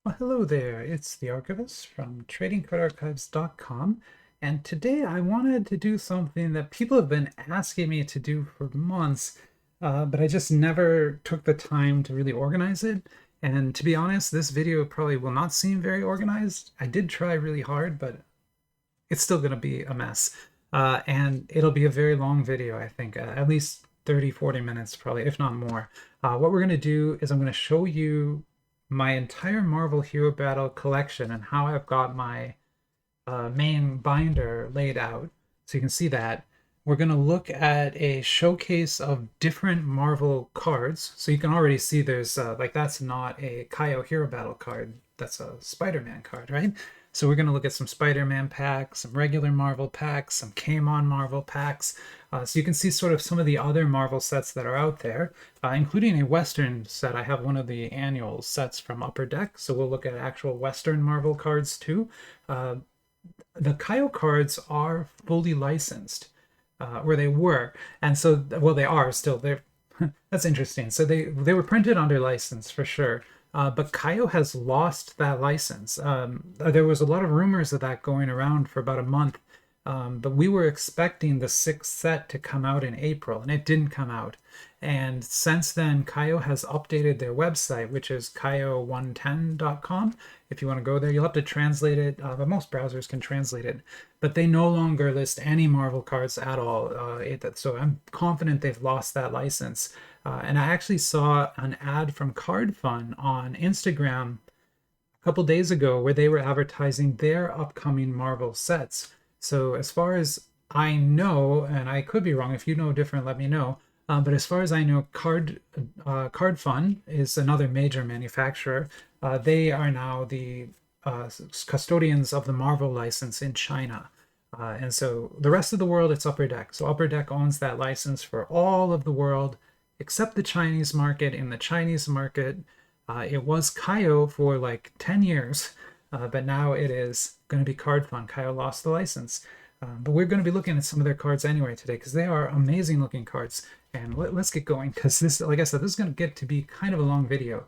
Well, hello there. It's the Archivist from TradingCardArchives.com, and today I wanted to do something that people have been asking me to do for months, but I just never took the time to really organize it. And to be honest, this video probably will not seem very organized. I did try really hard, but it's still going to be a mess. And it'll be a very long video, I think, at least 30, 40 minutes, probably, if not more. What we're going to do is I'm going to show you my entire Marvel Hero Battle collection and how I've got my main binder laid out. So you can see that. We're going to look at a showcase of different Marvel cards. So you can already see there's, like, that's not a Kayou Hero Battle card. That's a Spider-Man card, right? So we're going to look at some Spider-Man packs, some regular Marvel packs, some Kayou Marvel packs. So you can see sort of some of the other Marvel sets that are out there, including a Western set. I have one of the annual sets from Upper Deck, so we'll look at actual Western Marvel cards too. The Kayou cards are fully licensed, or they were, and so, well, they are still. They're that's interesting. So they were printed under license for sure. But Kayou has lost that license. There was a lot of rumors of that going around for about a month, but we were expecting the sixth set to come out in April, and it didn't come out. And since then, Kayou has updated their website, which is kayou110.com. If you want to go there, you'll have to translate it, but most browsers can translate it. But they no longer list any Marvel cards at all. So I'm confident they've lost that license. And I actually saw an ad from Card Fun on Instagram a couple days ago where they were advertising their upcoming Marvel sets. So as far as I know, and I could be wrong, if you know different, let me know. But as far as I know, Card Fun is another major manufacturer. They are now the custodians of the Marvel license in China. And so the rest of the world, it's Upper Deck. So Upper Deck owns that license for all of the world except the Chinese market. In the Chinese market, it was Kayou for like 10 years, but now it is going to be Card Fun. Kayou lost the license. But we're going to be looking at some of their cards anyway today because they are amazing looking cards. And let's get going because this, like I said, this is going to get to be kind of a long video.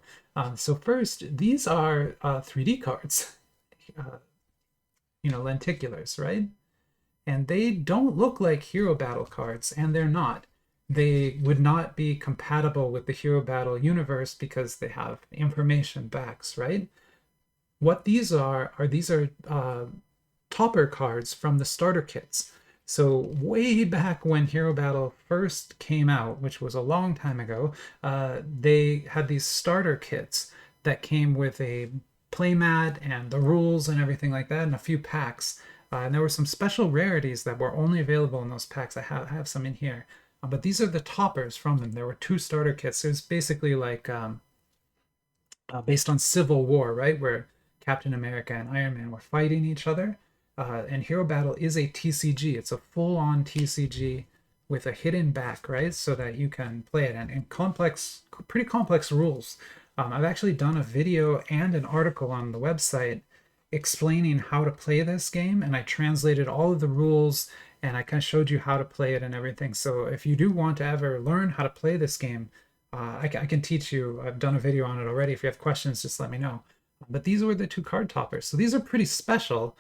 So first, these are 3D cards, lenticulars, right? And they don't look like Hero Battle cards, and they're not. They would not be compatible with the Hero Battle universe because they have information backs, right? What these are topper cards from the starter kits. So way back when Hero Battle first came out, which was a long time ago, they had these starter kits that came with a playmat and the rules and everything like that, and a few packs. And there were some special rarities that were only available in those packs. I have some in here. But these are the toppers from them. There were two starter kits. It was basically like based on Civil War, right? Where Captain America and Iron Man were fighting each other. And Hero Battle is a TCG. It's a full-on TCG with a hidden back, right? So that you can play it. And pretty complex rules. I've actually done a video and an article on the website explaining how to play this game. And I translated all of the rules and I kind of showed you how to play it and everything. So if you do want to ever learn how to play this game, I can teach you. I've done a video on it already. If you have questions, just let me know. But these were the two card toppers. So these are pretty special,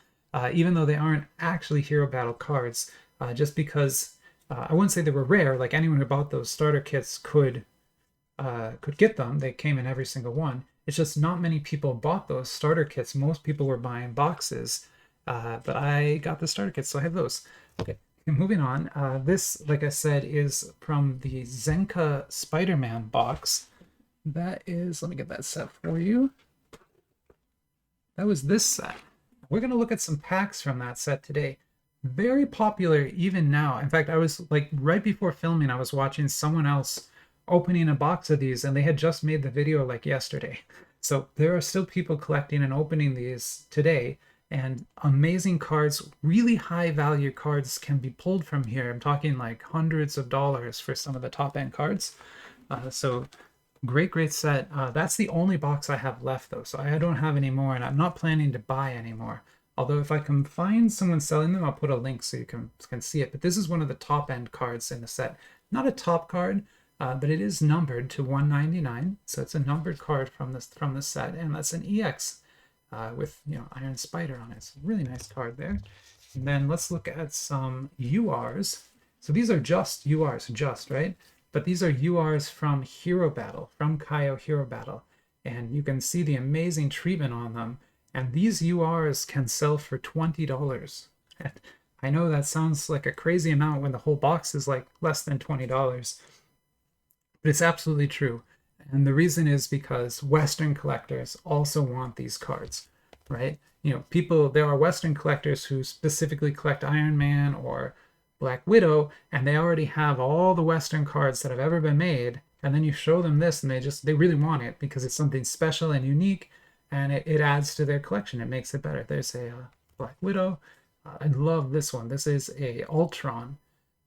even though they aren't actually Hero Battle cards, just because I wouldn't say they were rare. Like anyone who bought those starter kits could get them. They came in every single one. It's just not many people bought those starter kits. Most people were buying boxes, but I got the starter kits, so I have those. Okay, moving on. This, like I said, is from the Zenka Spider-Man box. That is, let me get that set for you. That was this set. We're going to look at some packs from that set today. Very popular even now. In fact, I was like, right before filming, I was watching someone else opening a box of these, and they had just made the video like yesterday. So there are still people collecting and opening these today. And amazing cards, really high value cards can be pulled from here. I'm talking like hundreds of dollars for some of the top end cards. So great set. That's the only box I have left though. So I don't have any more and I'm not planning to buy anymore. Although if I can find someone selling them, I'll put a link so you can see it. But this is one of the top end cards in the set. Not a top card, but it is numbered to 199. So it's a numbered card from the set, and that's an EX. with, you know, Iron Spider on it. It's a really nice card there. And then let's look at some URs. So these are just URs, just, right? But these are URs from Hero Battle, from Kayou Hero Battle. And you can see the amazing treatment on them. And these URs can sell for $20. I know that sounds like a crazy amount when the whole box is like less than $20, but it's absolutely true. And the reason is because Western collectors also want these cards, right? You know, people, there are Western collectors who specifically collect Iron Man or Black Widow, and they already have all the Western cards that have ever been made. And then you show them this and they really want it because it's something special and unique, and it adds to their collection. It makes it better. There's a Black Widow. I love this one. This is a Ultron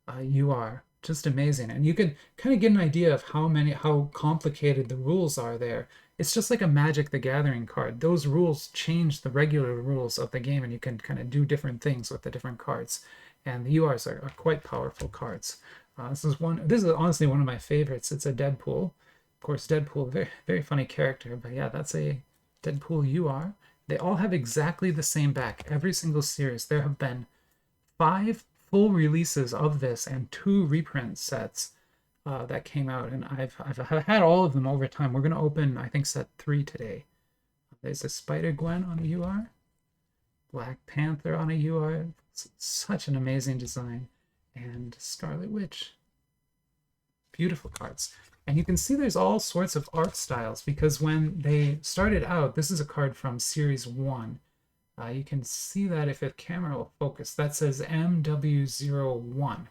UR. Just amazing. And you can kind of get an idea of how complicated the rules are there. It's just like a Magic the Gathering card. Those rules change the regular rules of the game, and you can kind of do different things with the different cards. And the URs are quite powerful cards. This is honestly one of my favorites. It's a Deadpool. Of course, Deadpool, very, very funny character, but yeah, that's a Deadpool UR. They all have exactly the same back. Every single series. There have been 5 full releases of this and 2 reprint sets that came out, and I've had all of them over time. We're going to open, I think, set 3 today. There's a Spider-Gwen on a UR, Black Panther on a UR. It's such an amazing design, and Scarlet Witch. Beautiful cards. And you can see there's all sorts of art styles, because when they started out, this is a card from Series 1. You can see that if the camera will focus. That says MW01.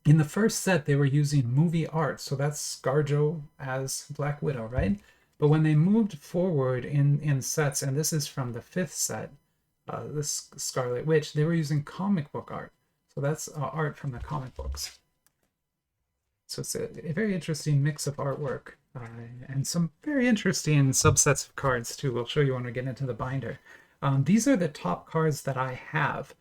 In the first set, they were using movie art, so that's ScarJo as Black Widow, right? But when they moved forward in sets, and this is from the 5th set, this Scarlet Witch, they were using comic book art. So that's art from the comic books. So it's a very interesting mix of artwork and some very interesting subsets of cards too. We'll show you when we get into the binder. These are the top cards that I have.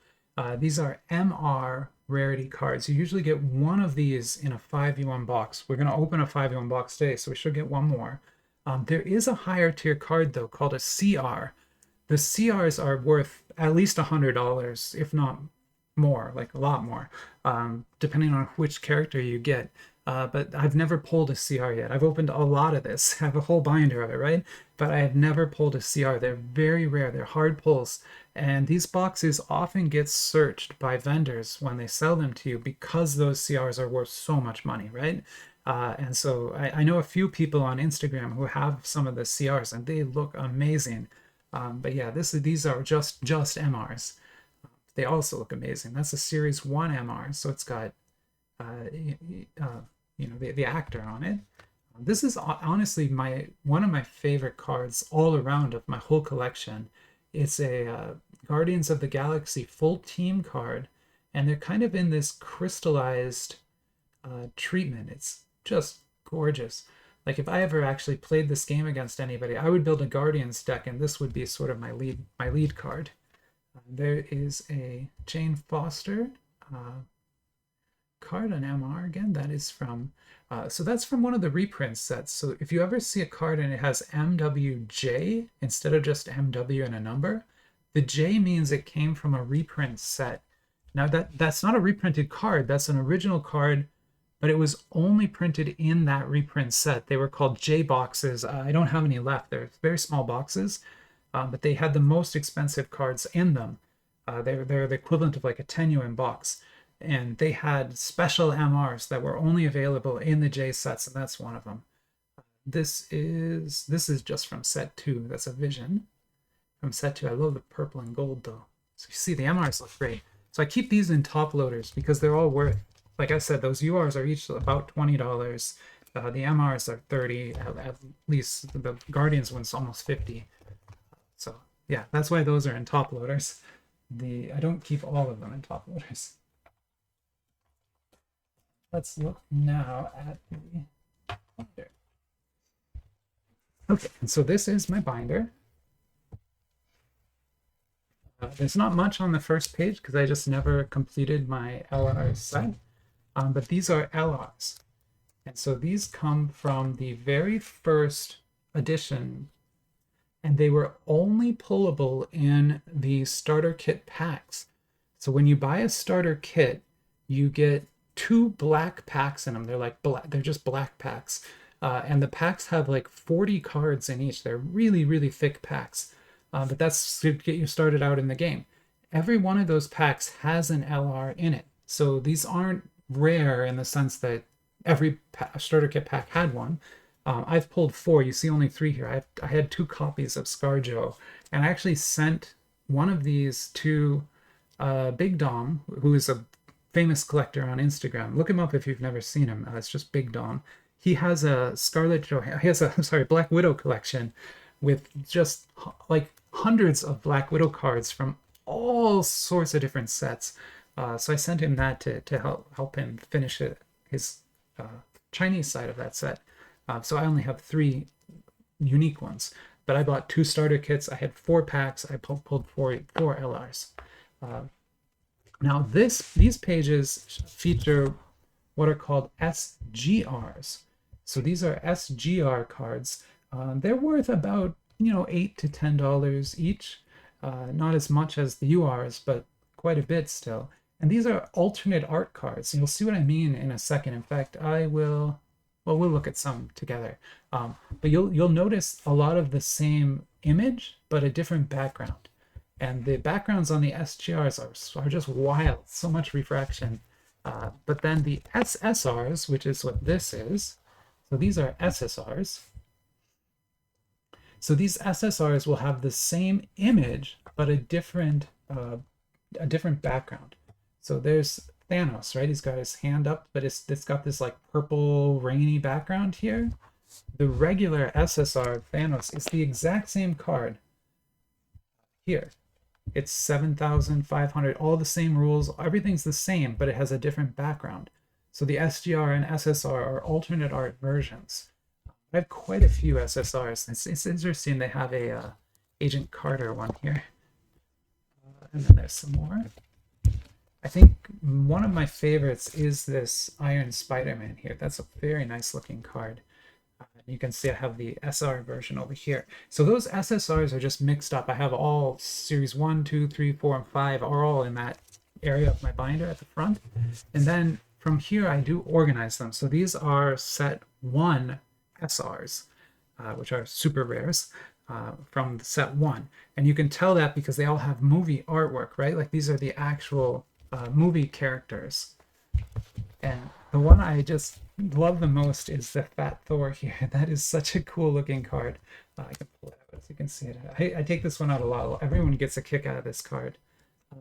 These are MR rarity cards. You usually get one of these in a 5v1 box. We're going to open a 5v1 box today, so we should get one more. There is a higher tier card though called a CR. The CRs are worth at least $100, if not more, like a lot more, depending on which character you get. But I've never pulled a CR yet. I've opened a lot of this. I have a whole binder of it, right? But I have never pulled a CR. They're very rare. They're hard pulls. And these boxes often get searched by vendors when they sell them to you because those CRs are worth so much money, right? And so I know a few people on Instagram who have some of the CRs, and they look amazing. But yeah, these are just MRs. They also look amazing. That's a Series 1 MR, so it's got the actor on it. This is honestly one of my favorite cards all around of my whole collection. It's a Guardians of the Galaxy full team card, and they're kind of in this crystallized treatment. It's just gorgeous. Like if I ever actually played this game against anybody, I would build a Guardians deck, and this would be sort of my lead card. There is a Jane Foster card, an MR again. That is from, so that's from one of the reprint sets. So if you ever see a card and it has MWJ instead of just MW and a number, the J means it came from a reprint set. Now that's not a reprinted card. That's an original card, but it was only printed in that reprint set. They were called J boxes. I don't have any left. They're very small boxes, but they had the most expensive cards in them. They're the equivalent of like a 10 UN box. And they had special MRs that were only available in the J sets, and that's one of them. This is just from set 2. That's a Vision from set 2. I love the purple and gold though. So you see the MRs look great. So I keep these in top loaders because they're all worth, like I said, those URs are each about $20. The MRs are $30, at least the Guardians one's almost $50. So yeah, that's why those are in top loaders. I don't keep all of them in top loaders. Let's look now at the binder. Okay, and so this is my binder. There's not much on the first page because I just never completed my LR set, but these are LRs. And so these come from the very first edition, and they were only pullable in the starter kit packs. So when you buy a starter kit, you get 2 black packs in them. They're like black, they're just black packs. And the packs have like 40 cards in each. They're really, really thick packs. But that's to get you started out in the game. Every one of those packs has an LR in it. So these aren't rare in the sense that every starter kit pack had one. I've pulled 4. You see only 3 here. I had 2 copies of ScarJo, and I actually sent one of these to Big Dom, who is a famous collector on Instagram. Look him up if you've never seen him. It's just Big Dom. He has a Black Widow collection with just like hundreds of Black Widow cards from all sorts of different sets. So I sent him that to help him finish his Chinese side of that set. So I only have 3 unique ones, but I bought 2 starter kits. I had 4 packs. I pulled 4 LRs. Now these pages feature what are called SGRs. So these are SGR cards. They're worth about $8 to $10 each. Not as much as the URs, but quite a bit still. And these are alternate art cards. You'll see what I mean in a second. In fact, we'll look at some together. But you'll notice a lot of the same image, but a different background. And the backgrounds on the SGRs are just wild, so much refraction. But then the SSRs, which is what this is, so these are SSRs. So these SSRs will have the same image, but a different background. So there's Thanos, right? He's got his hand up, but it's got this like purple rainy background here. The regular SSR of Thanos is the exact same card here. It's 7,500, all the same rules, everything's the same, but it has a different background. So the SGR and SSR are alternate art versions. I have quite a few SSRs. It's interesting they have a Agent Carter one here. And then there's some more. I think one of my favorites is this Iron Spider-Man here. That's a very nice looking card. You can see I have the SR version over here. So those SSRs are just mixed up. I have all series 1, 2, 3, 4, and 5 are all in that area of my binder at the front. And then from here, I do organize them. So these are set 1 SRs, which are super rares from set 1. And you can tell that because they all have movie artwork, right? Like these are the actual movie characters. And the one I just love the most is the Fat Thor here. That is such a cool looking card. I can pull it out as you can see it. I take this one out a lot. Everyone gets a kick out of this card.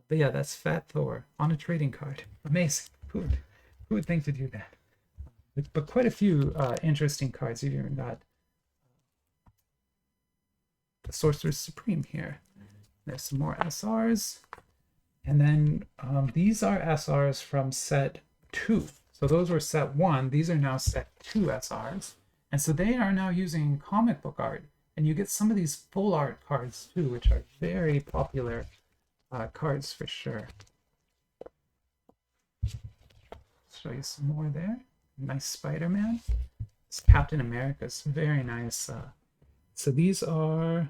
But yeah, that's Fat Thor on a trading card. Amazing. Who would think to do that? But quite a few interesting cards. You've even got the Sorcerer Supreme here. There's some more SRs. And then these are SRs from set 2. So those were set 1. These are now set 2 SRs. And so they are now using comic book art. And you get some of these full art cards too, which are very popular cards for sure. Show you some more there. Nice Spider-Man. This Captain America's very nice. So these are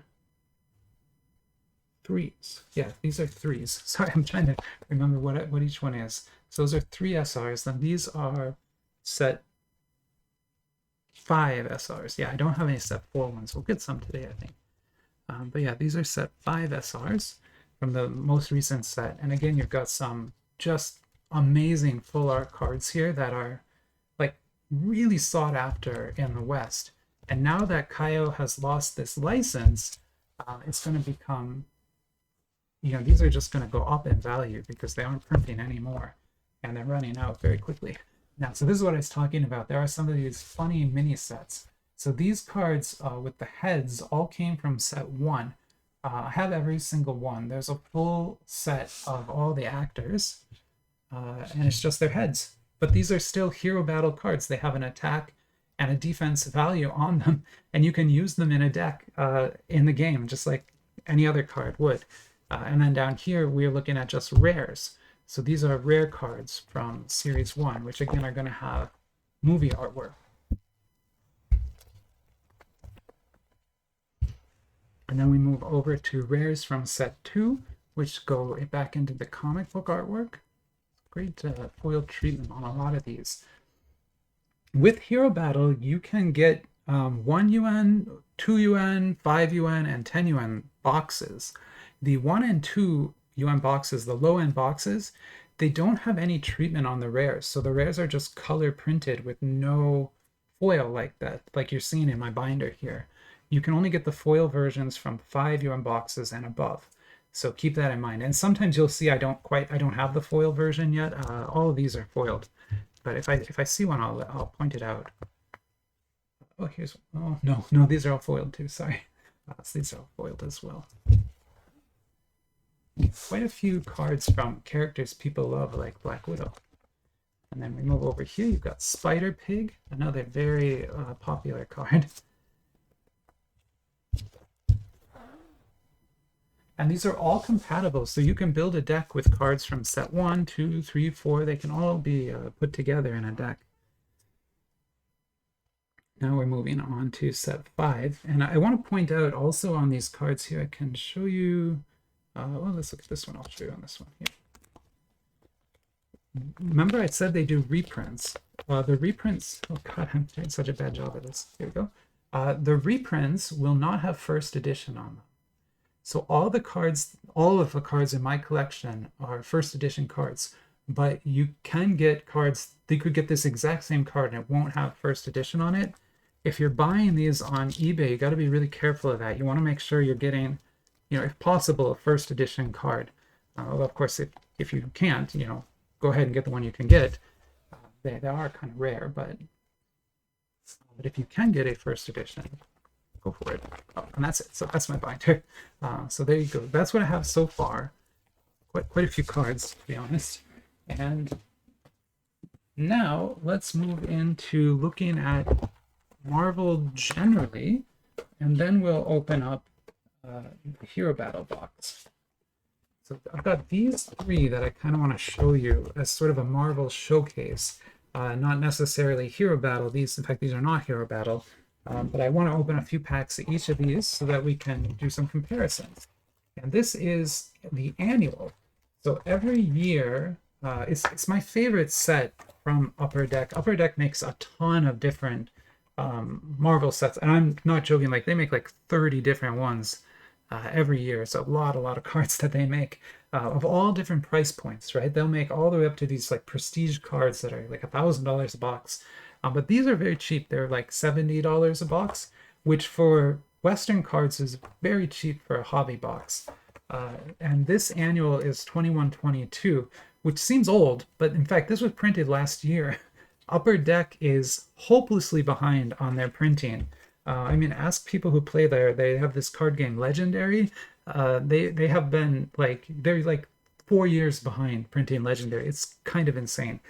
3s. Yeah, these are 3s. Sorry, I'm trying to remember what each one is. So those are 3 SRs. Then these are set 5 SRs. Yeah, I don't have any set 4 ones. We'll get some today, I think. But yeah, these are set 5 SRs from the most recent set. And again, you've got some just amazing full art cards here that are like really sought after in the West. And now that Kayou has lost this license, it's going to become, these are just going to go up in value because they aren't printing anymore. And they're running out very quickly. Now, so this is what I was talking about. There are some of these funny mini sets. So these cards with the heads all came from set 1. I have every single one. There's a full set of all the actors, and it's just their heads. But these are still hero battle cards. They have an attack and a defense value on them, and you can use them in a deck in the game, just like any other card would. And then down here, we're looking at just rares. So these are rare cards from Series 1, which again are going to have movie artwork. And then we move over to rares from set 2, which go back into the comic book artwork. Great foil treatment on a lot of these. With Hero Battle, you can get 1 yuan, 2 yuan, 5 yuan, and 10 yuan boxes. The 1 and 2 yuan boxes, the low-end boxes, they don't have any treatment on the rares. So the rares are just color printed with no foil like that, like you're seeing in my binder here. You can only get the foil versions from 5 yuan boxes and above. So keep that in mind. And sometimes you'll see I don't have the foil version yet. All of these are foiled. But if I see one, I'll point it out. Oh, here's, oh, no, these are all foiled too, sorry. So these are all foiled as well. Quite a few cards from characters people love, like Black Widow. And then we move over here, you've got Spider Pig, another very popular card. And these are all compatible, so you can build a deck with cards from set 1, 2, 3, 4. They can all be put together in a deck. Now we're moving on to set 5. And I want to point out also on these cards here, I can show you... well, let's look at this one. I'll show you on this one here. Remember I said they do reprints. The reprints... Oh, God, I'm doing such a bad job at this. Here we go. The reprints will not have first edition on them. So all of the cards in my collection are first edition cards, but you can get cards, you could get this exact same card and it won't have first edition on it. If you're buying these on eBay, you got to be really careful of that. You want to make sure you're getting, if possible, a first edition card. Although of course, if you can't, go ahead and get the one you can get. They are kind of rare, but if you can get a first edition, go for it. Oh, and that's it. So that's my binder. So there you go. That's what I have so far. Quite a few cards, to be honest. And now let's move into looking at Marvel generally, and then we'll open up the Hero Battle box. So I've got these 3 that I kind of want to show you as sort of a Marvel showcase. Not necessarily Hero Battle. In fact, these are not Hero Battle. But I want to open a few packs of each of these so that we can do some comparisons. And this is the annual. So every year, it's my favorite set from Upper Deck. Upper Deck makes a ton of different Marvel sets. And I'm not joking, like they make like 30 different ones every year. It's a lot of cards that they make of all different price points, right? They'll make all the way up to these like prestige cards that are like $1,000 a box. But these are very cheap. They're like $70 a box, which for Western cards is very cheap for a hobby box. And this annual is 2122, which seems old, but in fact, this was printed last year. Upper Deck is hopelessly behind on their printing. I mean, ask people who play there. They have this card game, Legendary. They have been they're like 4 years behind printing Legendary. It's kind of insane.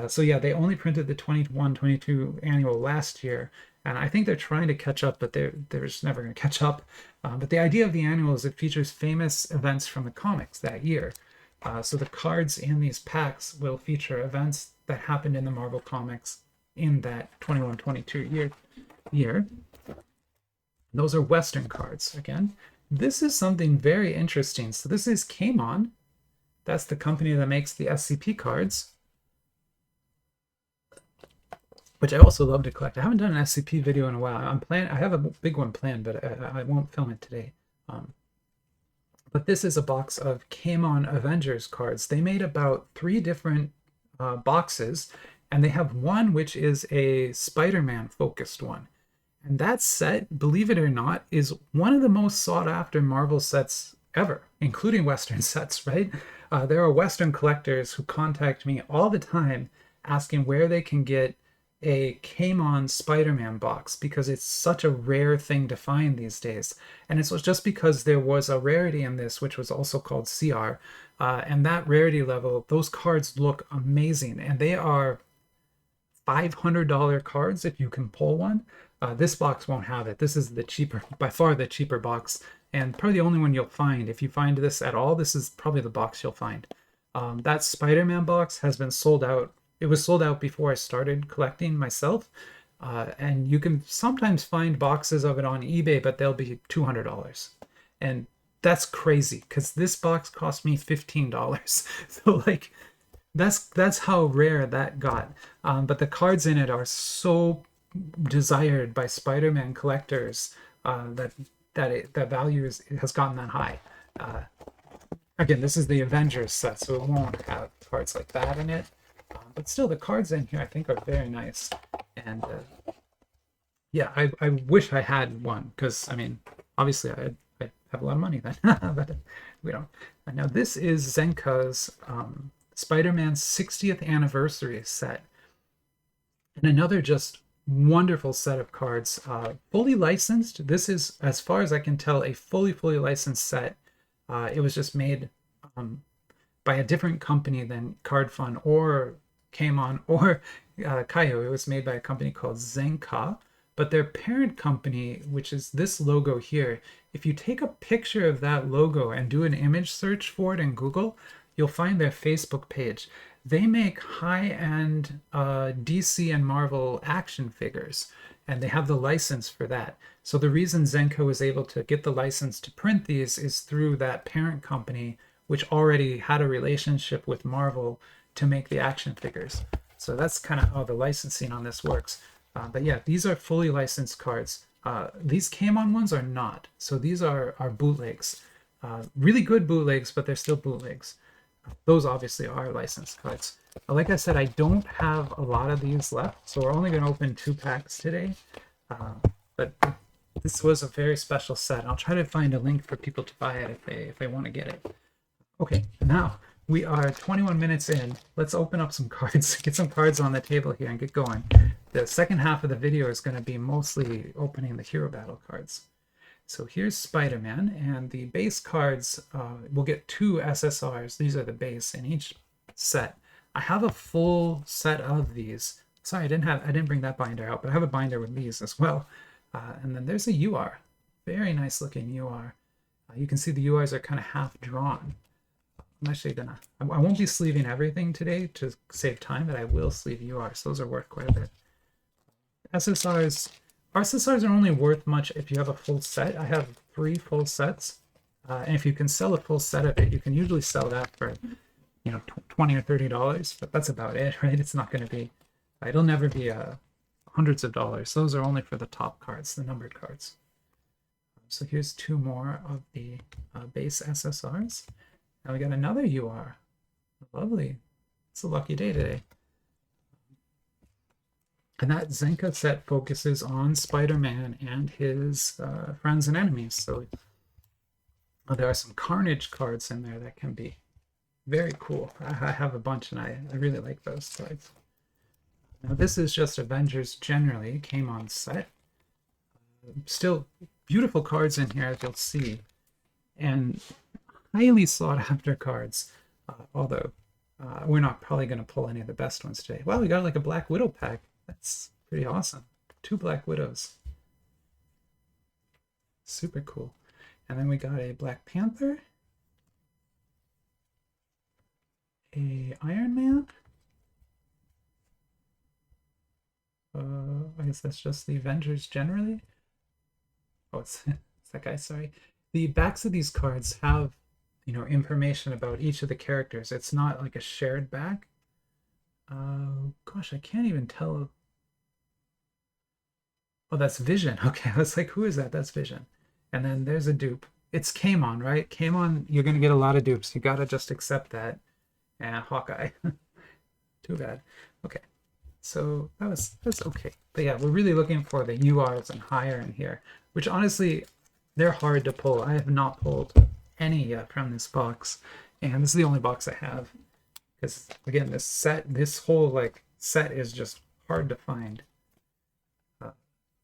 So yeah, they only printed the 21-22 annual last year, and I think they're trying to catch up, but they're just never going to catch up. But the idea of the annual is it features famous events from the comics that year. So the cards in these packs will feature events that happened in the Marvel comics in that 21-22 year. Those are Western cards again. This is something very interesting. So this is Kayou. That's the company that makes the SCP cards, which I also love to collect. I haven't done an SCP video in a while. I have a big one planned, but I won't film it today. But this is a box of Kayou Avengers cards. They made about 3 different boxes, and they have one which is a Spider-Man focused one. And that set, believe it or not, is one of the most sought after Marvel sets ever, including Western sets, right? There are Western collectors who contact me all the time asking where they can get a Kayou Spider-Man box because it's such a rare thing to find these days. And it's just because there was a rarity in this, which was also called CR. And that rarity level, those cards look amazing. And they are $500 cards if you can pull one. This box won't have it. This is the cheaper, by far the cheaper box, and probably the only one you'll find. If you find this at all, this is probably the box you'll find. That Spider-Man box has been sold out. It was sold out before I started collecting myself, and you can sometimes find boxes of it on eBay, but they'll be $200. And that's crazy because this box cost me $15. So like that's how rare that got. But the cards in it are so desired by Spider-Man collectors that value has gotten that high. Uh, Again, this is the Avengers set, so it won't have cards like that in it. But still, the cards in here I think are very nice. And yeah, I wish I had one because I mean, obviously I have a lot of money then, but we don't. And now this is Zenka's Spider-Man 60th anniversary set, and another just wonderful set of cards, fully licensed. This is, as far as I can tell, a fully licensed set. It was just made by a different company than Card Fun or Kayou or Kayou. It was made by a company called Zenka, but their parent company, which is this logo here, if you take a picture of that logo and do an image search for it in Google, you'll find their Facebook page. They make high-end DC and Marvel action figures, and they have the license for that. So the reason Zenka was able to get the license to print these is through that parent company, which already had a relationship with Marvel to make the action figures. So that's kind of how the licensing on this works. But yeah, these are fully licensed cards. These Kayou ones are not. So these are bootlegs. Really good bootlegs, but they're still bootlegs. Those obviously are licensed cards. Like I said, I don't have a lot of these left, so we're only going to open 2 packs today. But this was a very special set. I'll try to find a link for people to buy it if they want to get it. Okay, now we are 21 minutes in. Let's open up some cards, get some cards on the table here and get going. The second half of the video is going to be mostly opening the Hero Battle cards. So here's Spider-Man, and the base cards, we'll get 2 SSRs. These are the base in each set. I have a full set of these. Sorry, I didn't bring that binder out, but I have a binder with these as well. And then there's a UR, very nice looking UR. You can see the URs are kind of half drawn. I'm actually I won't be sleeving everything today to save time, but I will sleeve URs. Those are worth quite a bit. SSRs are only worth much if you have a full set. I have 3 full sets, and if you can sell a full set of it, you can usually sell that for, you know, $20 or $30. But that's about it, right? It's not going to be. It'll never be hundreds of dollars. Those are only for the top cards, the numbered cards. So here's 2 more of the base SSRs. Now we got another UR. Lovely. It's a lucky day today. And that Zenka set focuses on Spider-Man and his friends and enemies. So there are some Carnage cards in there that can be very cool. I have a bunch, and I really like those cards. Now this is just Avengers generally, came on set. Still beautiful cards in here, as you'll see. And highly sought after cards, although we're not probably going to pull any of the best ones today. Well, we got like a Black Widow pack. That's pretty awesome. 2 Black Widows. Super cool. And then we got a Black Panther, a Iron Man. I guess that's just the Avengers generally. Oh, it's that guy, sorry. The backs of these cards have, you know, information about each of the characters. It's not like a shared back. Gosh, I can't even tell. Oh, that's Vision. Okay, I was like, who is that? That's Vision. And then there's a dupe. It's Kayou, right? Kayou, you're going to get a lot of dupes. You got to just accept that. And Hawkeye. Too bad. Okay. So that's okay. But yeah, we're really looking for the URs and higher in here, which honestly, they're hard to pull. I have not pulled any yet from this box. And this is the only box I have. Because again, this whole like set is just hard to find.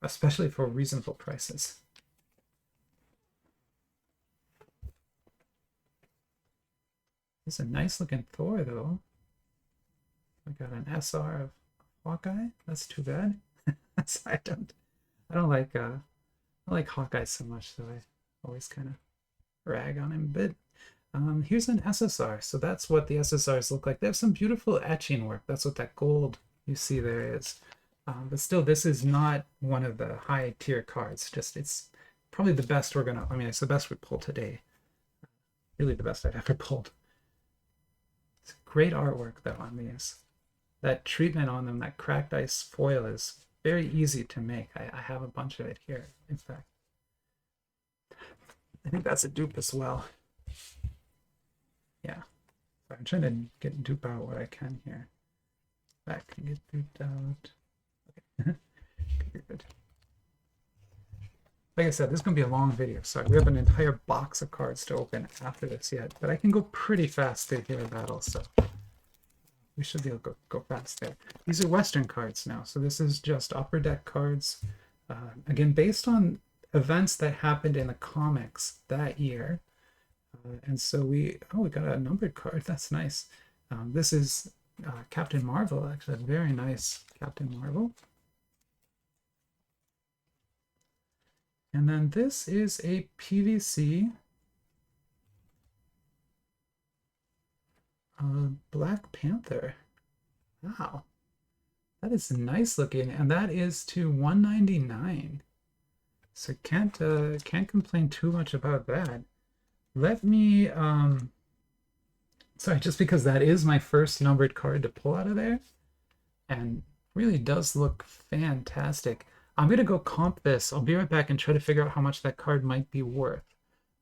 Especially for reasonable prices. It's a nice looking Thor though. I got an SR of Hawkeye. That's too bad. I don't like Hawkeye so much, so I always kind of rag on him a bit. Here's an SSR. So that's what the SSRs look like. They have some beautiful etching work. That's what that gold you see there is. But still, this is not one of the high tier cards. Just it's probably the best I mean, it's the best we pulled today. Really the best I've ever pulled. It's great artwork though on these. That treatment on them, that cracked ice foil, is very easy to make. I have a bunch of it here, in fact. I think that's a dupe as well. Yeah. I'm trying to get dupe out what I can here. That can get duped out. Okay. Good. Like I said, this is going to be a long video. Sorry, we have an entire box of cards to open after this yet, but I can go pretty fast through Hero Battle, so we should be able to go fast there. These are Western cards now, so this is just upper deck cards. Again, based on events that happened in the comics that year. And so we got a numbered card. That's nice. This is Captain Marvel, actually a very nice Captain Marvel. And then this is a PVC Black Panther. Wow, that is nice looking, and that is to 199. So can't complain too much about that. Let me sorry, just because that is my first numbered card to pull out of there, and really does look fantastic. I'm gonna go comp this. I'll be right back and try to figure out how much that card might be worth.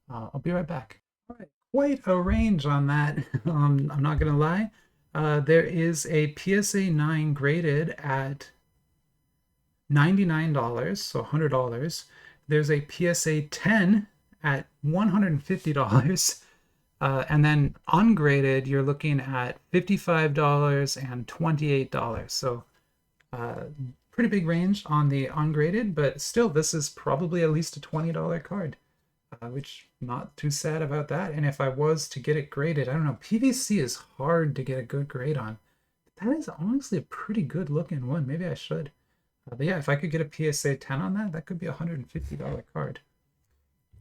I'll be right back. All right, quite a range on that. I'm not gonna lie. There is a PSA 9 graded at $99, so $100. There's a PSA 10 at $150. And then ungraded, you're looking at $55 and $28. So pretty big range on the ungraded, but still, this is probably at least a $20 card, which not too sad about that. And if I was to get it graded, I don't know, PVC is hard to get a good grade on. That is honestly a pretty good looking one. Maybe I should. But yeah, if I could get a PSA 10 on that, that could be a $150 card.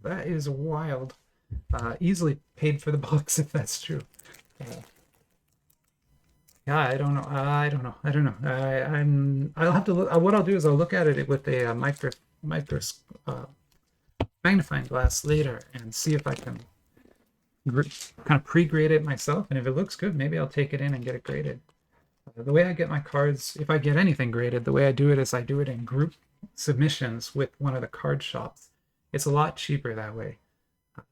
That is wild. Easily paid for the box if that's true. Yeah, I don't know. I'll have to look. What I'll do is I'll look at it with a magnifying glass later and see if I can kind of pre-grade it myself. And if it looks good, maybe I'll take it in and get it graded. The way I get my cards, if I get anything graded, the way I do it is I do it in group submissions with one of the card shops. It's a lot cheaper that way.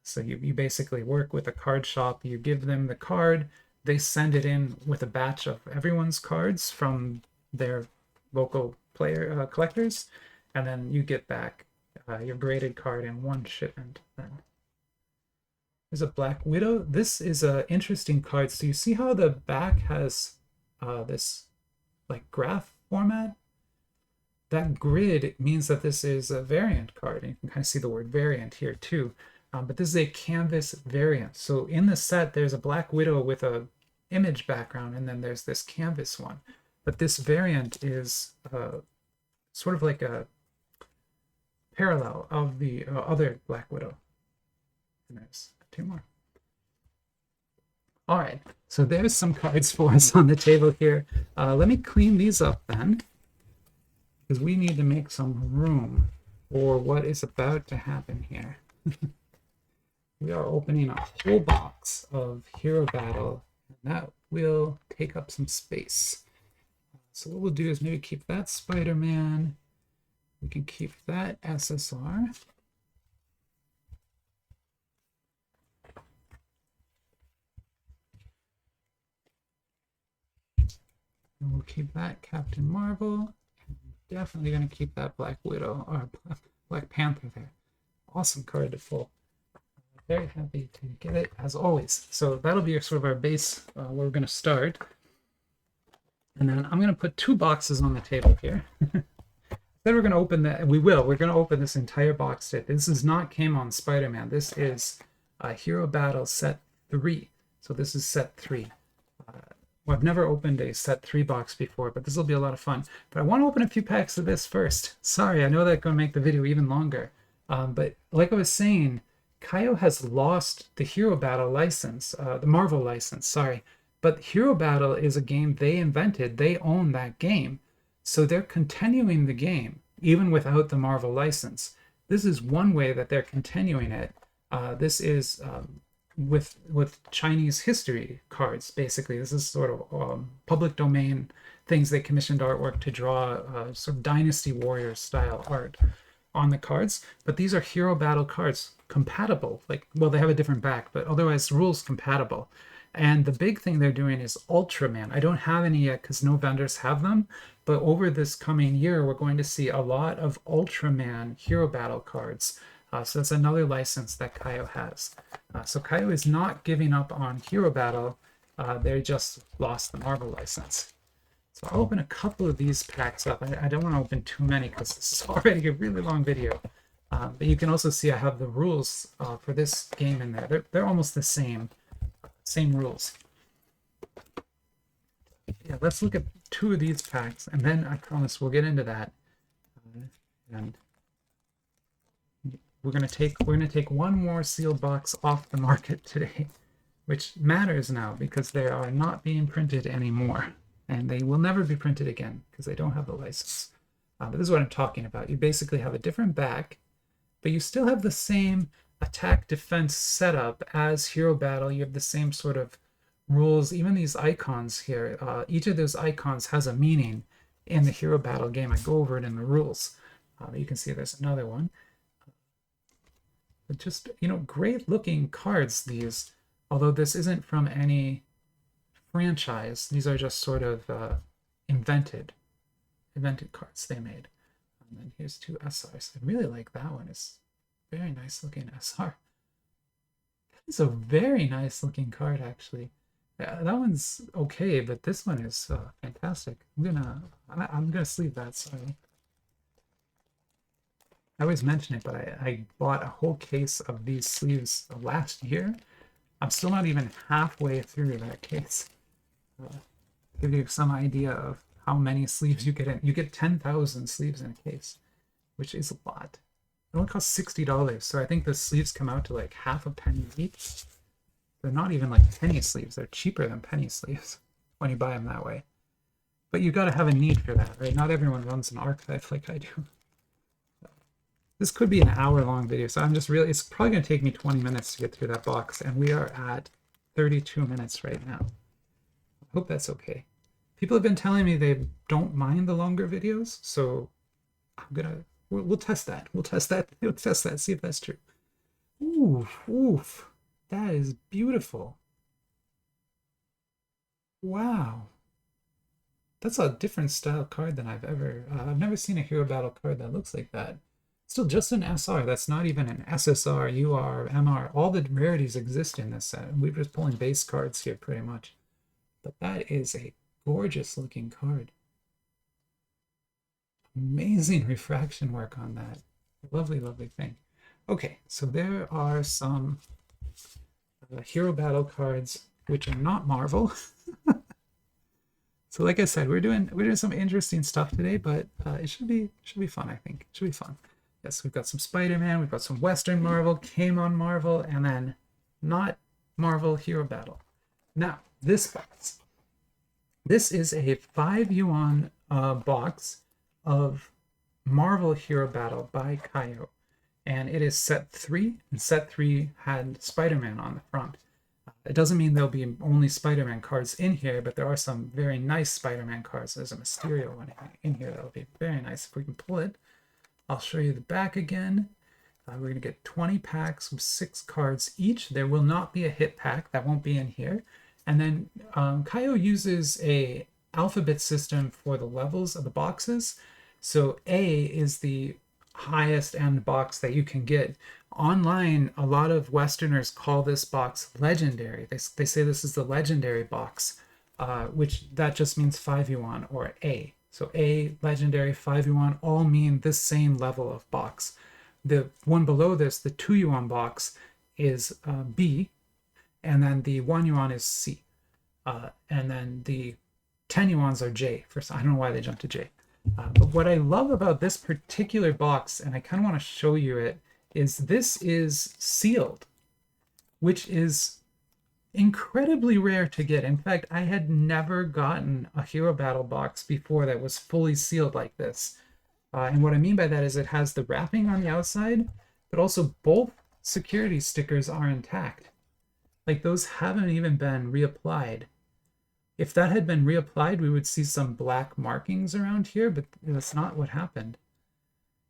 So you basically work with a card shop, you give them the card, they send it in with a batch of everyone's cards from their local player collectors, and then you get back your graded card in one shipment. Then there's a Black Widow. This is an interesting card. So you see how the back has this like graph format? That grid means that this is a variant card. And you can kind of see the word variant here too. But this is a canvas variant. So in the set, there's a Black Widow with a image background, and then there's this canvas one. But this variant is sort of like a parallel of the other Black Widow. And there's two more. All right, so there's some cards for us on the table here. Let me clean these up then, because we need to make some room for what is about to happen here. We are opening a whole box of Hero Battle, and that will take up some space. So what we'll do is maybe keep that Spider-Man. We can keep that SSR. And we'll keep that Captain Marvel. Definitely going to keep that Black Widow, or Black Panther there. Awesome card to pull. Very happy to get it, as always. So that'll be sort of our base where we're going to start. And then I'm going to put two boxes on the table here. Then we're going to open that. We're going to open this entire box set. This is not came on Spider-Man. This is Hero Battle Set 3. So this is Set 3. Well, I've never opened a Set 3 box before, but this will be a lot of fun. But I want to open a few packs of this first. Sorry, I know that's going to make the video even longer. But like I was saying, Kayou has lost the Hero Battle license, the Marvel license, sorry. But Hero Battle is a game they invented. They own that game. So they're continuing the game, even without the Marvel license. this is one way that they're continuing it. This is with Chinese history cards, basically. This is sort of public domain things. They commissioned artwork to draw sort of Dynasty Warrior style art on the cards. But these are hero battle cards, compatible. Like, well, they have a different back, but otherwise rules compatible. And the big thing they're doing is Ultraman. I don't have any yet because no vendors have them. But over this coming year, we're going to see a lot of Ultraman hero battle cards. So that's another license that Kayou has. So Kayou is not giving up on hero battle. They just lost the Marvel license. So I'll open a couple of these packs up. I don't want to open too many because this is already a really long video. But you can also see I have the rules for this game in there. They're almost the same rules. Yeah, let's look at 2 of these packs, and then I promise we'll get into that. And we're gonna take one more sealed box off the market today, which matters now because they are not being printed anymore, and they will never be printed again because they don't have the license. But this is what I'm talking about. You basically have a different back, but you still have the same attack defense setup as Hero Battle. You have the same sort of rules. Even these icons here, each of those icons has a meaning in the Hero Battle game. I go over it in the rules. You can see there's another one. But just, you know, great looking cards, these. Although this isn't from any franchise, these are just sort of invented cards they made. And then here's 2 SRs. I really like that one. It's very nice looking SR. It's a very nice looking card, actually. That one's okay, but this one is fantastic. I'm gonna sleeve that. Sorry. I always mention it, but I bought a whole case of these sleeves last year. I'm still not even halfway through that case. Give you some idea of how many sleeves you get in. You get 10,000 sleeves in a case, which is a lot. It only costs $60, so I think the sleeves come out to like half a penny each. They're not even like penny sleeves. They're cheaper than penny sleeves when you buy them that way. But you got to have a need for that, right? Not everyone runs an archive like I do. This could be an hour-long video, so it's probably going to take me 20 minutes to get through that box, and we are at 32 minutes right now. I hope that's okay. People have been telling me they don't mind the longer videos, so we'll test that. We'll test that, see if that's true. Oof. That is beautiful. Wow. That's a different style card than I've never seen a Hero Battle card that looks like that. Still just an SR. That's not even an SSR, UR, MR. All the rarities exist in this set. We're just pulling base cards here pretty much. But that is a gorgeous looking card. Amazing refraction work on that. Lovely, lovely thing. Okay, so there are some Hero Battle cards which are not Marvel. So like I said, we're doing some interesting stuff today, but it should be fun, I think. It should be fun. Yes, we've got some Spider-Man, we've got some Western Marvel, came on Marvel, and then not Marvel Hero Battle. Now, this box. This is a 5 yuan box of Marvel Hero Battle by Kayou. And it is set 3, and set 3 had Spider-Man on the front. It doesn't mean there'll be only Spider-Man cards in here, but there are some very nice Spider-Man cards. There's a Mysterio one in here that'll be very nice if we can pull it. I'll show you the back again. We're going to get 20 packs with 6 cards each. There will not be a hit pack. That won't be in here. And then Kayou uses a alphabet system for the levels of the boxes. So A is the highest end box that you can get. Online, a lot of Westerners call this box legendary. They say this is the legendary box, which that just means 5 yuan or A. So A, legendary, 5 yuan, all mean this same level of box. The one below this, the 2 yuan box, is B, and then the 1 yuan is C. And then the 10 yuans are J. I don't know why they jumped to J. But what I love about this particular box, and I kind of want to show you it, is this is sealed, which is incredibly rare to get. In fact, I had never gotten a Hero Battle box before that was fully sealed like this. And what I mean by that is it has the wrapping on the outside, but also both security stickers are intact. Like those haven't even been reapplied. If that had been reapplied, we would see some black markings around here, but that's not what happened.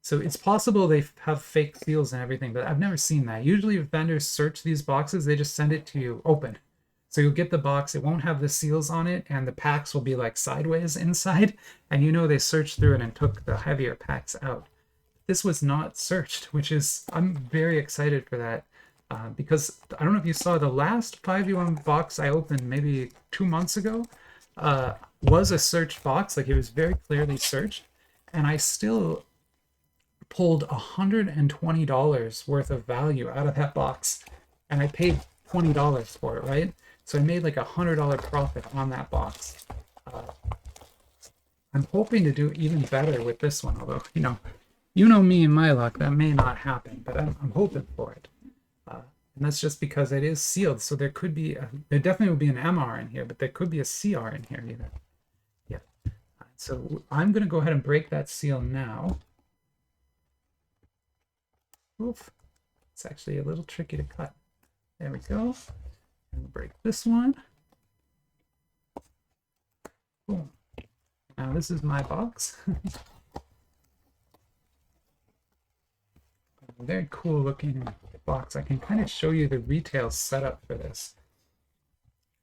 So it's possible they have fake seals and everything, but I've never seen that. Usually if vendors search these boxes, they just send it to you open. So you'll get the box, it won't have the seals on it, and the packs will be like sideways inside, and you know they searched through it and took the heavier packs out. This was not searched, which is, I'm very excited for that. Because I don't know if you saw the last 5v1 box I opened maybe 2 months ago was a searched box, like it was very clearly searched, and I still pulled $120 worth of value out of that box, and I paid $20 for it, right? So I made like $100 profit on that box. I'm hoping to do even better with this one, although you know me and my luck, that may not happen, but I'm hoping for it. And that's just because it is sealed, so there could be there definitely will be an MR in here, but there could be a CR in here either. Yeah. So I'm going to go ahead and break that seal now. Oof. It's actually a little tricky to cut. There we go. And break this one. Boom. Now this is my box. Very cool looking box. I can kind of show you the retail setup for this.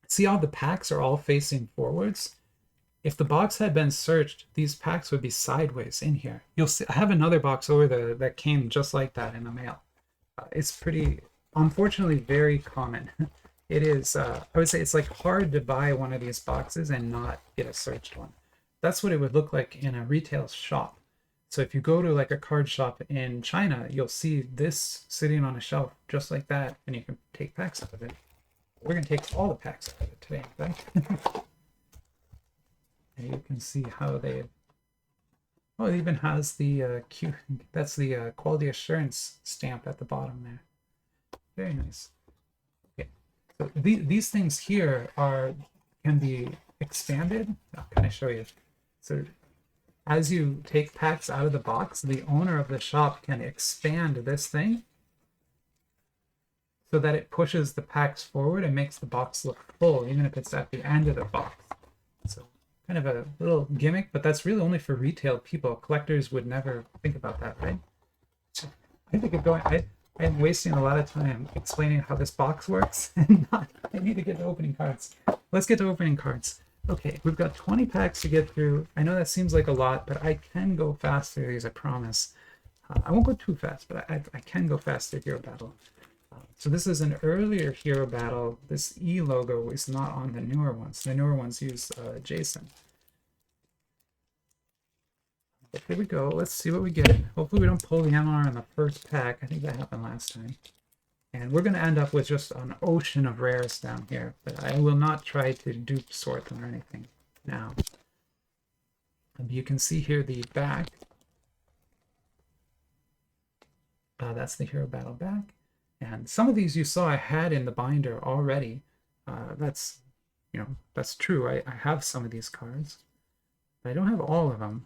See how the packs are all facing forwards? If the box had been searched, these packs would be sideways in here. You'll see I have another box over there that came just like that in the mail. It's pretty, unfortunately, very common. It is, I would say it's like hard to buy one of these boxes and not get a searched one. That's what it would look like in a retail shop. So if you go to like a card shop in China, you'll see this sitting on a shelf just like that, and you can take packs out of it. We're going to take all the packs out of it today, in fact. And you can see how they, oh, it even has the that's the quality assurance stamp at the bottom there. Very nice. Okay, so these things here can be expanded. I'll kind of show you. So as you take packs out of the box, the owner of the shop can expand this thing so that it pushes the packs forward and makes the box look full, even if it's at the end of the box. So kind of a little gimmick, but that's really only for retail people. Collectors would never think about that, right? I think I'm wasting a lot of time explaining how this box works, and I need to get to opening cards. Let's get to opening cards. Okay, we've got 20 packs to get through. I know that seems like a lot, but I can go fast through these, I promise. I won't go too fast, but I can go fast through Hero Battle. So this is an earlier Hero Battle. This E logo is not on the newer ones. The newer ones use Jason. But here we go. Let's see what we get. Hopefully we don't pull the MR in the first pack. I think that happened last time. And we're going to end up with just an ocean of rares down here, but I will not try to dupe sort them or anything now. You can see here the back. That's the Hero Battle back. And some of these you saw I had in the binder already. That's true. I have some of these cards, but I don't have all of them.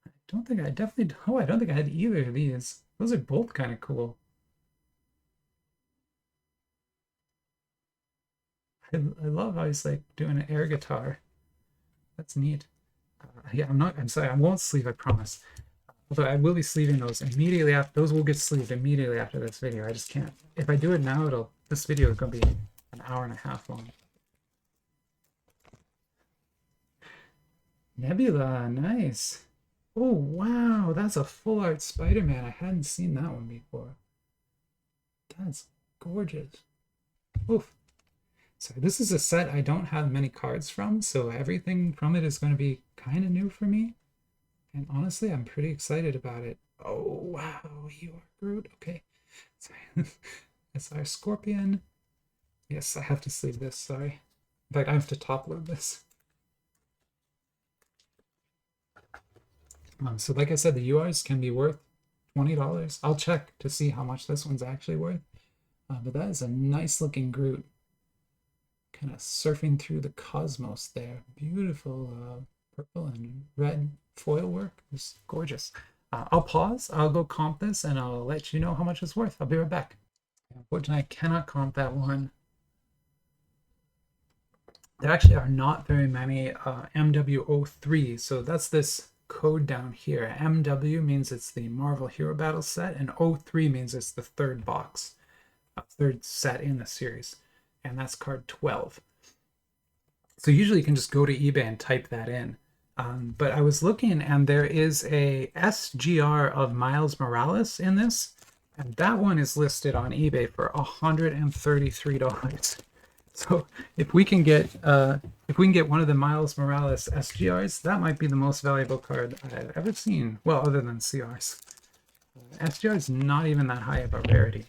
I don't think I had either of these. Those are both kind of cool. I love how he's like doing an air guitar. That's neat. Yeah, I'm sorry, I won't sleeve, I promise. Although I will be sleeving those immediately after, those will get sleeved immediately after this video. I just can't. If I do it now, this video is going to be an hour and a half long. Nebula, nice. Oh, wow, that's a full art Spider-Man. I hadn't seen that one before. That's gorgeous. Oof. So this is a set I don't have many cards from, so everything from it is going to be kind of new for me. And honestly, I'm pretty excited about it. Oh, wow, you are Groot. Okay. Sorry. That's our Scorpion. Yes, I have to sleeve this, sorry. In fact, I have to top load this. So like I said, the URs can be worth $20. I'll check to see how much this one's actually worth. But that is a nice looking Groot. Kind of surfing through the cosmos there. Beautiful purple and red foil work is gorgeous. I'll pause, I'll go comp this, and I'll let you know how much it's worth. I'll be right back. Unfortunately, I cannot comp that one. There actually are not very many MW03, so that's this code down here. MW means it's the Marvel Hero Battle set, and 03 means it's the third box, third set in the series, and that's card 12. So usually you can just go to eBay and type that in. But I was looking, and there is a SGR of Miles Morales in this, and that one is listed on eBay for $133. So if we can get one of the Miles Morales SGRs, that might be the most valuable card I've ever seen. Well, other than CRs. SGR is not even that high of a rarity.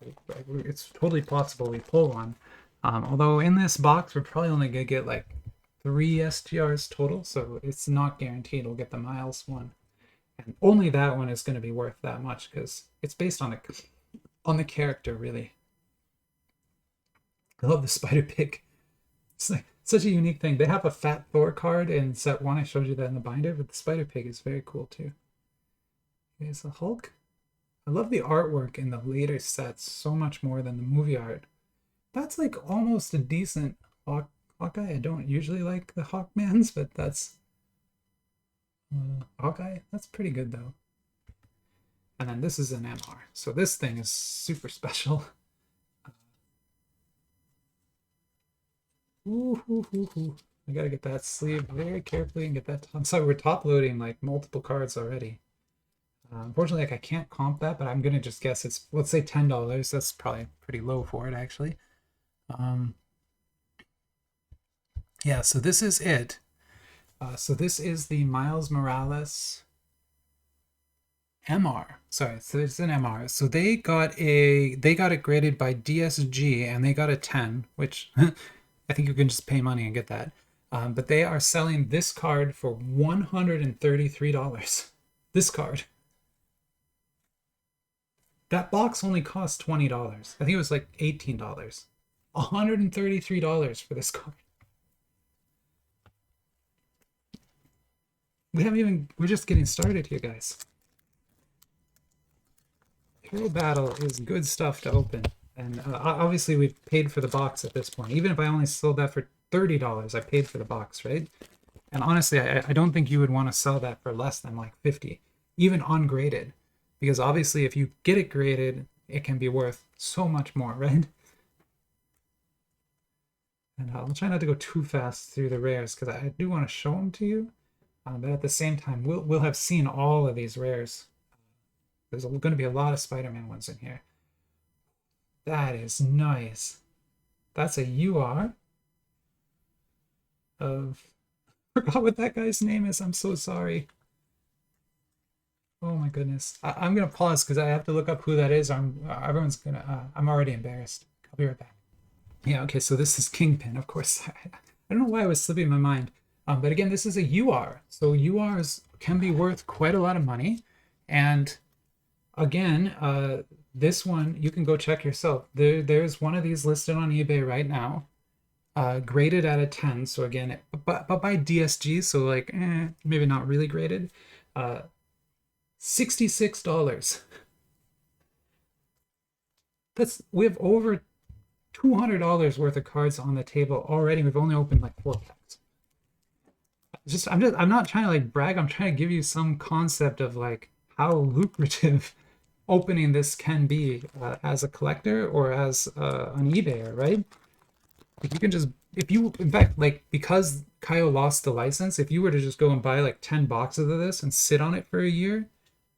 So it's totally possible we pull one. Although in this box, we're probably only gonna get like 3 SGRs total, so it's not guaranteed we'll get the Miles one. And only that one is going to be worth that much because it's based on the character, really. I love the Spider Pig. It's like such a unique thing. They have a Fat Thor card in set 1. I showed you that in the binder, but the Spider Pig is very cool too. Here's the Hulk. I love the artwork in the later sets so much more than the movie art. That's like almost a decent Hawkeye. I don't usually like the Hawkmans, but that's Hawkeye. That's pretty good though. And then this is an MR. So this thing is super special. I gotta get that sleeve very carefully and get that. I'm sorry, we're top loading like multiple cards already. Unfortunately, like I can't comp that, but I'm gonna just guess it's, let's say $10. That's probably pretty low for it actually. Yeah, so this is it. So this is the Miles Morales MR. Sorry, so it's an MR. So they got it graded by DSG and they got a 10, which I think you can just pay money and get that. But they are selling this card for $133. This card. That box only cost $20. I think it was like $18. $133 for this card. We're just getting started here, guys. Hero Battle is good stuff to open. And obviously we've paid for the box at this point. Even if I only sold that for $30, I paid for the box, right? And honestly, I don't think you would want to sell that for less than like 50, even ungraded. Because obviously if you get it graded, it can be worth so much more, right? And I'll try not to go too fast through the rares because I do want to show them to you. But at the same time, we'll have seen all of these rares. There's going to be a lot of Spider-Man ones in here. That is nice. That's a UR of... I forgot what that guy's name is. I'm so sorry. Oh my goodness. I'm going to pause because I have to look up who that is. Everyone's going to... I'm already embarrassed. I'll be right back. Yeah, okay, so this is Kingpin, of course. I don't know why it was slipping my mind. But again, this is a UR. So URs can be worth quite a lot of money. And again, this one, you can go check yourself. There's one of these listed on eBay right now, graded at a 10. So again, but by DSG, so like, maybe not really graded. $66. We have over $200 worth of cards on the table already. We've only opened like 4 packs. I'm not trying to like brag. I'm trying to give you some concept of like how lucrative opening this can be as a collector or as an eBayer, right? Like you can just, in fact, like because Kayou lost the license, if you were to just go and buy like 10 boxes of this and sit on it for a year,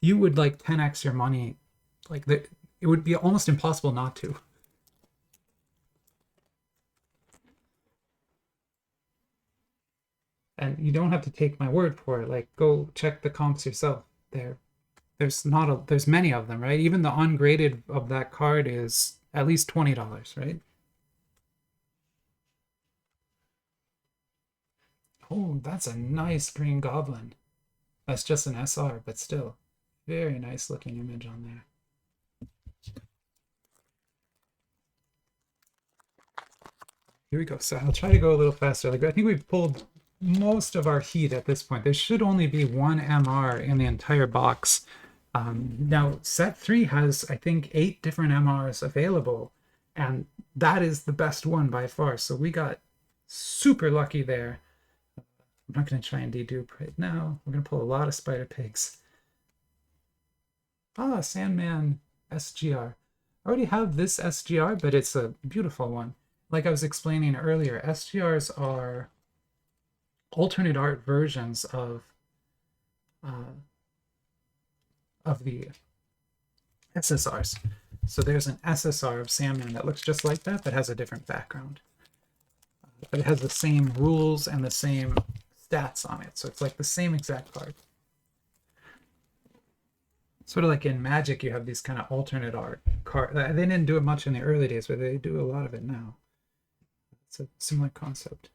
you would like 10x your money. Like it would be almost impossible not to. And you don't have to take my word for it. Like, go check the comps yourself. There's many of them, right? Even the ungraded of that card is at least $20, right? Oh, that's a nice Green Goblin. That's just an SR, but still, very nice looking image on there. Here we go. So I'll try to go a little faster. Like I think we've pulled most of our heat at this point. There should only be one MR in the entire box. Now, set 3 has, I think, 8 different MRs available, and that is the best one by far. So we got super lucky there. I'm not going to try and dedupe right now. We're going to pull a lot of spider pigs. Ah, Sandman SGR. I already have this SGR, but it's a beautiful one. Like I was explaining earlier, SGRs are alternate art versions of the SSRs. So there's an SSR of Sandman that looks just like that, but has a different background. But it has the same rules and the same stats on it. So it's like the same exact card. Sort of like in Magic, you have these kind of alternate art cards. They didn't do it much in the early days, but they do a lot of it now. It's a similar concept.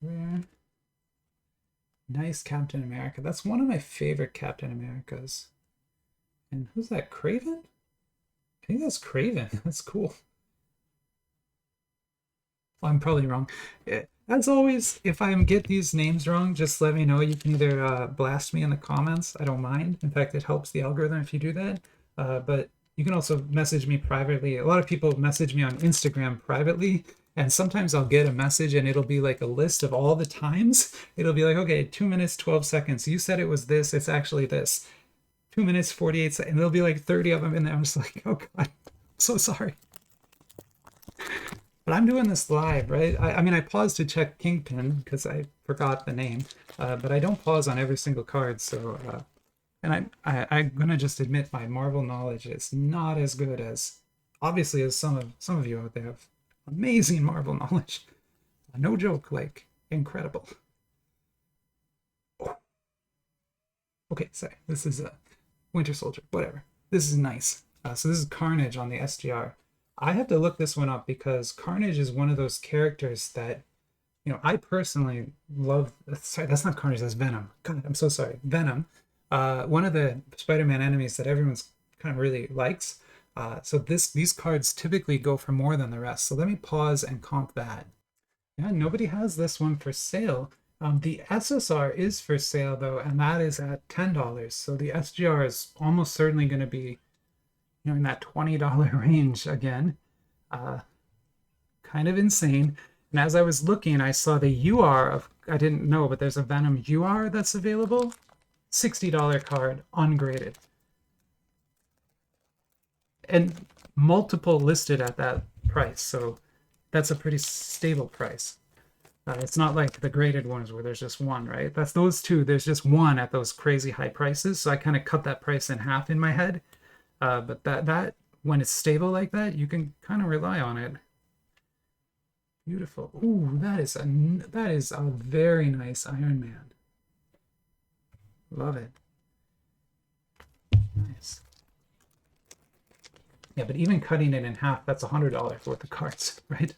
Rare. Nice Captain America. That's one of my favorite Captain Americas. And who's that? Craven? I think that's Craven. That's cool. I'm probably wrong. As always, if I get these names wrong, just let me know. You can either blast me in the comments. I don't mind. In fact, it helps the algorithm if you do that. But you can also message me privately. A lot of people message me on Instagram privately, and sometimes I'll get a message and it'll be like a list of all the times. It'll be like, okay, 2 minutes, 12 seconds. You said it was this. It's actually this. 2 minutes, 48 seconds. And there'll be like 30 of them in there. I'm just like, oh God, I'm so sorry. But I'm doing this live, right? I mean, I paused to check Kingpin because I forgot the name, but I don't pause on every single card. So, and I'm gonna just admit my Marvel knowledge is not as good as, obviously, as some of you out there have amazing Marvel knowledge. No joke, like incredible. Oh. Okay, sorry. This is a Winter Soldier. Whatever. This is nice. So this is Carnage on the SGR. I have to look this one up because Carnage is one of those characters that, you know, I personally love. Sorry, that's not Carnage, that's Venom. God, I'm so sorry. Venom, one of the Spider-Man enemies that everyone's kind of really likes. So these cards typically go for more than the rest. So let me pause and comp that. Yeah, nobody has this one for sale. The SSR is for sale though, and that is at $10. So the SGR is almost certainly going to be, you know, in that $20 range again. Kind of insane. And as I was looking, I saw the UR of, I didn't know, but there's a Venom UR that's available. $60 card, ungraded. And multiple listed at that price, so that's a pretty stable price. It's not like the graded ones where there's just one, right? That's those two, there's just one at those crazy high prices, so I kind of cut that price in half in my head. But that when it's stable like that, you can kind of rely on it. Beautiful. Ooh, that is a very nice Iron Man. Love it. Nice. Yeah, but even cutting it in half, that's $100 worth of cards, right?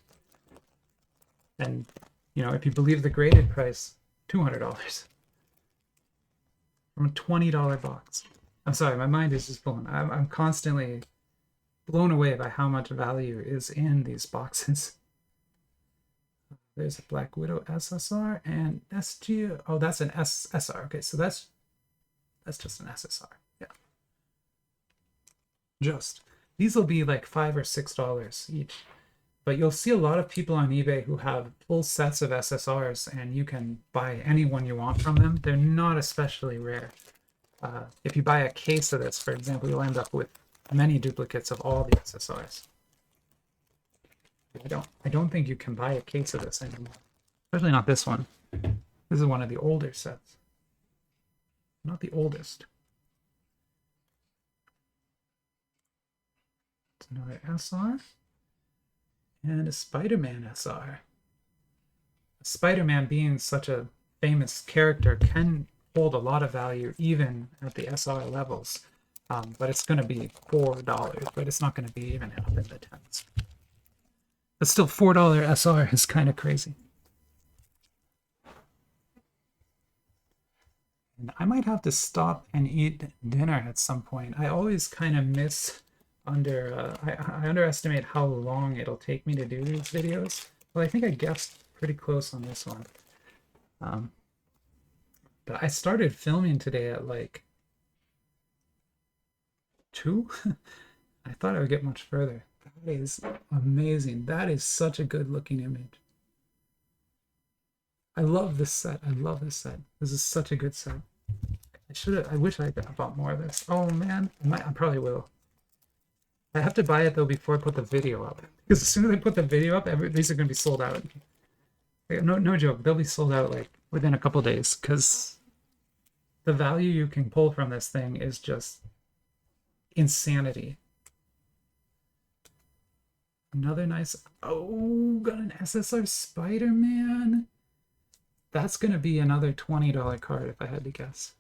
And, you know, if you believe the graded price, $200 from a $20 box. I'm sorry, my mind is just blown. I'm constantly blown away by how much value is in these boxes. There's a Black Widow SSR and SG. Oh, that's an SSR. Okay, so that's just an SSR. Yeah. Just. These will be like $5 or $6 each. But you'll see a lot of people on eBay who have full sets of SSRs, and you can buy any one you want from them. They're not especially rare. If you buy a case of this, for example, you'll end up with many duplicates of all the SSRs. I don't think you can buy a case of this anymore. Especially not this one. This is one of the older sets. Not the oldest. It's another SR. And a Spider-Man SR. Spider-Man, being such a famous character, can hold a lot of value even at the SR levels. But it's going to be $4, but it's not going to be even up in the tens. But still, $4 SR is kind of crazy. And I might have to stop and eat dinner at some point. I always kind of I underestimate how long it'll take me to do these videos. Well, I think I guessed pretty close on this one. But I started filming today at like 2. I thought I would get much further. That is amazing. That is such a good looking image. I love this set. I love this set. This is such a good set. I wish I bought more of this. Oh man, I probably will. I have to buy it though before I put the video up. Because as soon as I put the video up, these are going to be sold out. No joke. They'll be sold out like within a couple days. Because the value you can pull from this thing is just insanity. Another nice... Oh, got an SSR Spider-Man. That's going to be another $20 card if I had to guess.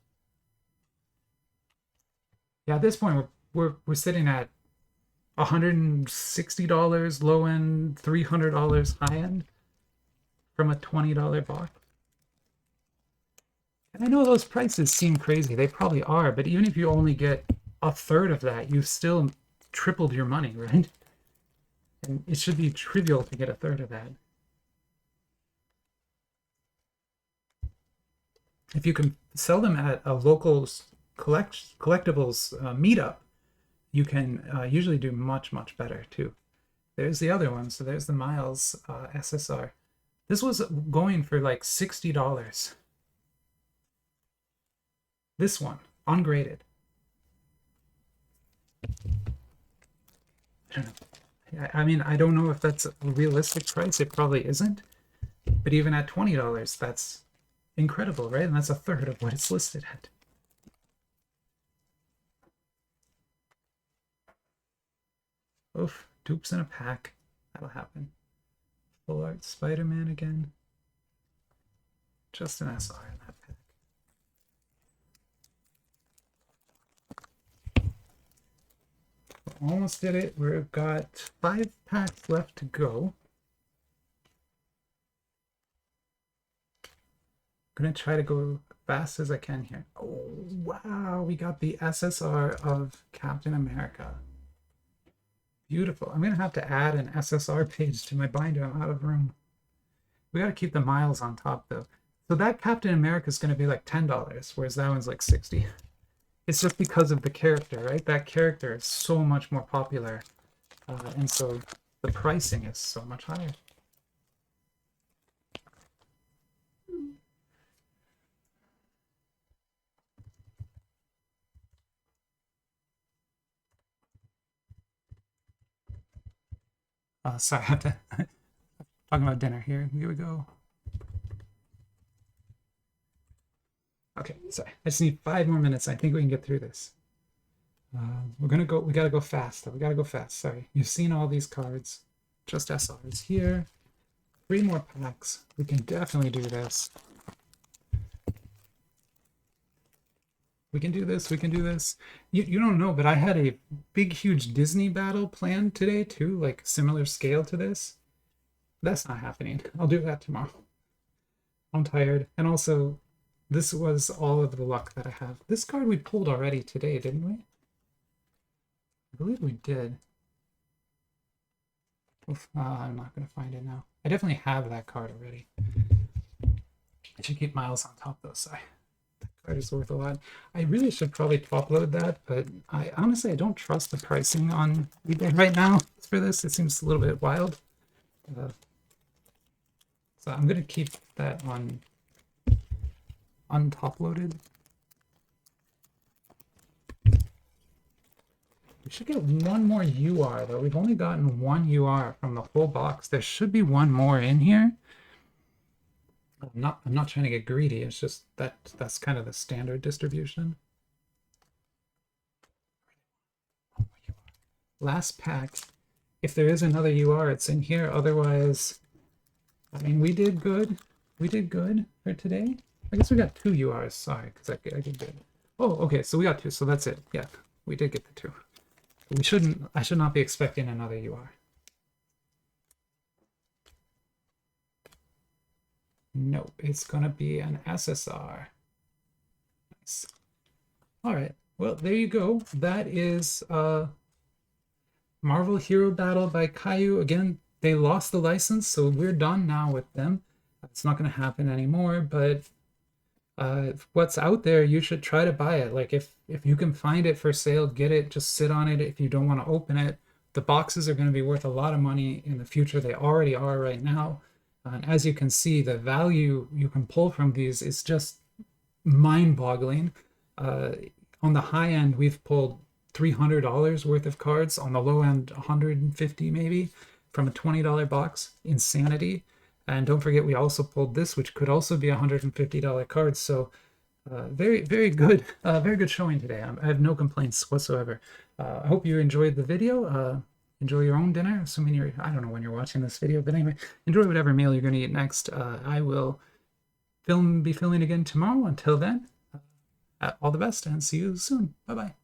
Yeah, at this point, we're sitting at $160 low end, $300 high end from a $20 box. And I know those prices seem crazy. They probably are, but even if you only get a third of that, you've still tripled your money, right? And it should be trivial to get a third of that. If you can sell them at a local collectibles meetup, you can usually do much better too. There's the other one. So there's the Miles SSR. This was going for like $60. This one, ungraded. I don't know. I mean, I don't know if that's a realistic price. It probably isn't. But even at $20, that's incredible, right? And that's a third of what it's listed at. Oof, dupes in a pack. That'll happen. Full art Spider-Man again. Just an SR in that pack. Almost did it. We've got 5 packs left to go. I'm gonna try to go fast as I can here. Oh wow, we got the SSR of Captain America. Beautiful. I'm gonna have to add an SSR page to my binder. I'm out of room. We gotta keep the Miles on top though. So that Captain America is gonna be like $10, whereas that one's like 60. It's just because of the character, right? That character is so much more popular, and so the pricing is so much higher. Sorry, I have to talking about dinner here. Here we go. Okay, sorry. I just need 5 more minutes. I think we can get through this. We're gonna go. We gotta go fast. Though. We gotta go fast. Sorry. You've seen all these cards. Just SRs here. 3 more packs. We can definitely do this. We can do this. We can do this. You don't know, but I had a big, huge Disney battle planned today too, like similar scale to this. That's not happening. I'll do that tomorrow. I'm tired, and also. This was all of the luck that I have. This card we pulled already today, didn't we? I believe we did. Oof, I'm not going to find it now. I definitely have that card already. I should keep Miles on top though, so that card is worth a lot. I really should probably top load that, but I honestly don't trust the pricing on eBay right now for this. It seems a little bit wild. So I'm going to keep that on untop loaded. We should get 1 more UR though. We've only gotten 1 UR from the whole box. There should be 1 more in here. I'm not trying to get greedy. It's just that's kind of the standard distribution. Last pack. If there is another UR, it's in here. Otherwise, I mean, we did good. We did good for today. I guess we got 2 URs, sorry, because I did good. Oh, okay, so we got 2, so that's it. Yeah, we did get the 2. I should not be expecting another UR. Nope, it's gonna be an SSR. Nice. All right, well, there you go. That is Marvel Hero Battle by Kayou. Again, they lost the license, so we're done now with them. It's not going to happen anymore, but what's out there, you should try to buy it. Like if you can find it for sale, get it, just sit on it. If you don't want to open it, the boxes are going to be worth a lot of money in the future. They already are right now. And as you can see, the value you can pull from these is just mind-boggling. On the high end, we've pulled $300 worth of cards. On the low end, 150 maybe from a $20 box. Insanity. And don't forget, we also pulled this, which could also be a $150 card. So very, very good showing today. I have no complaints whatsoever. I hope you enjoyed the video. Enjoy your own dinner, assuming you're, I don't know when you're watching this video, but anyway, enjoy whatever meal you're going to eat next. I will be filming again tomorrow. Until then, all the best and see you soon. Bye-bye.